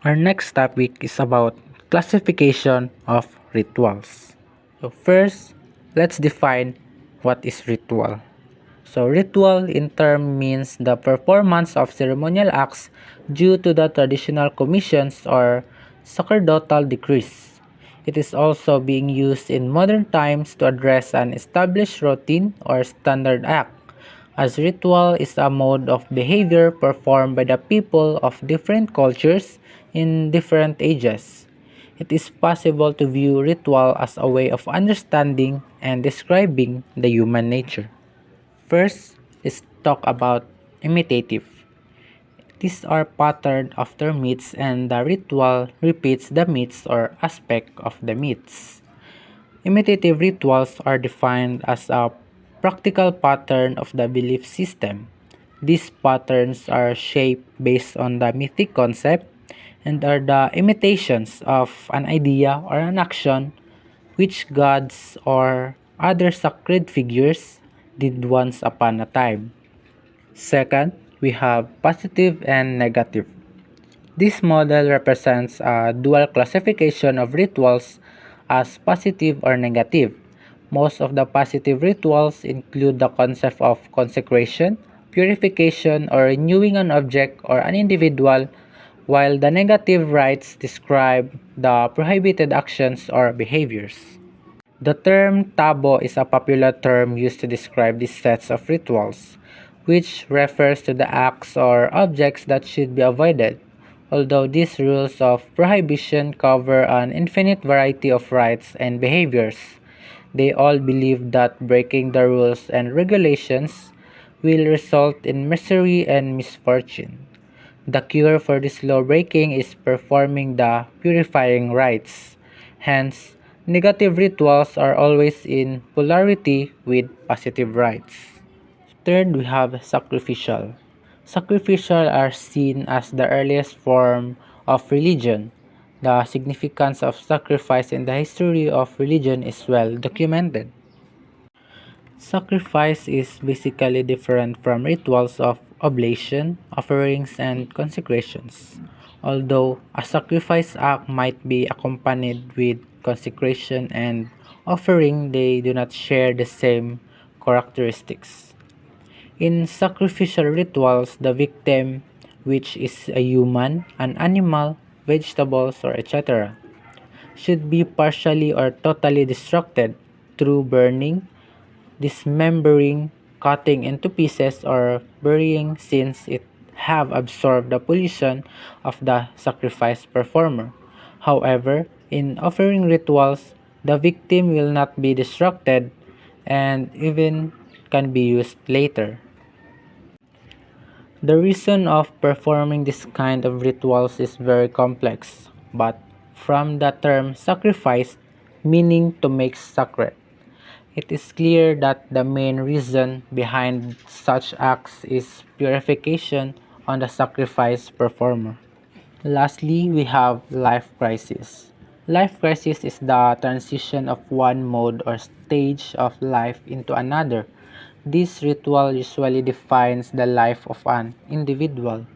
Our next topic is about classification of rituals. So first, let's define what is ritual. So ritual in term means the performance of ceremonial acts due to the traditional commissions or sacerdotal decrees. It is also being used in modern times to address an established routine or standard act, as ritual is a mode of behavior performed by the people of different cultures in different ages. It is possible to view ritual as a way of understanding and describing the human nature. First, let's talk about imitative. These are patterned after myths and the ritual repeats the myths or aspect of the myths. Imitative rituals are defined as a practical pattern of the belief system. These patterns are shaped based on the mythic concept and are the imitations of an idea or an action which gods or other sacred figures did once upon a time. Second, we have positive and negative. This model represents a dual classification of rituals as positive or negative. Most of the positive rituals include the concept of consecration, purification, or renewing an object or an individual, while the negative rites describe the prohibited actions or behaviors. The term tabo is a popular term used to describe these sets of rituals, which refers to the acts or objects that should be avoided. Although these rules of prohibition cover an infinite variety of rites and behaviors, they all believe that breaking the rules and regulations will result in misery and misfortune. The cure for this law breaking is performing the purifying rites. Hence, negative rituals are always in polarity with positive rites. Third, we have sacrificial. Sacrificial are seen as the earliest form of religion. The significance of sacrifice in the history of religion is well documented. Sacrifice is basically different from rituals of oblation, offerings, and consecrations. Although a sacrifice act might be accompanied with consecration and offering, they do not share the same characteristics. In sacrificial rituals, the victim, which is a human, an animal, vegetables, or etc., should be partially or totally destructed through burning, dismembering, cutting into pieces, or burying since it have absorbed the pollution of the sacrifice performer. However, in offering rituals, the victim will not be destructed and even can be used later. The reason of performing this kind of rituals is very complex, but from the term sacrifice, meaning to make sacred, it is clear that the main reason behind such acts is purification on the sacrifice performer. Lastly, we have life crisis. Life crisis is the transition of one mode or stage of life into another. This ritual usually defines the life of an individual.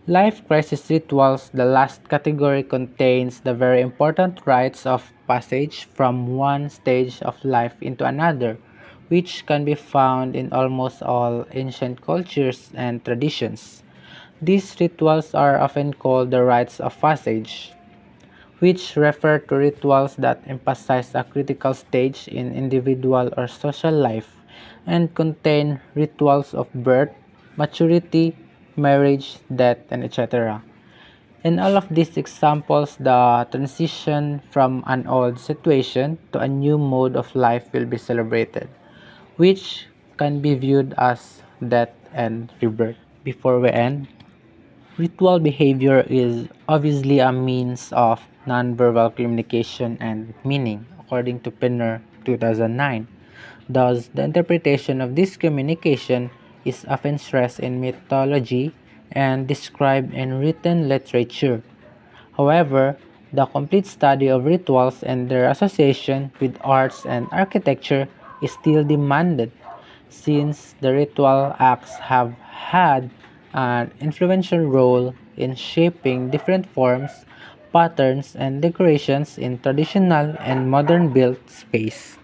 Life crisis rituals, the last category, contains the very important rites of passage from one stage of life into another, which can be found in almost all ancient cultures and traditions. These rituals are often called the rites of passage, which refer to rituals that emphasize a critical stage in individual or social life and contain rituals of birth, maturity, marriage, death, and etc. In all of these examples, the transition from an old situation to a new mode of life will be celebrated, which can be viewed as death and rebirth. Before we end, ritual behavior is obviously a means of nonverbal communication and meaning, according to Pinner 2009. Thus, the interpretation of this communication is often stressed in mythology and described in written literature. However, the complete study of rituals and their association with arts and architecture is still demanded, since the ritual acts have had an influential role in shaping different forms, patterns, and decorations in traditional and modern built space.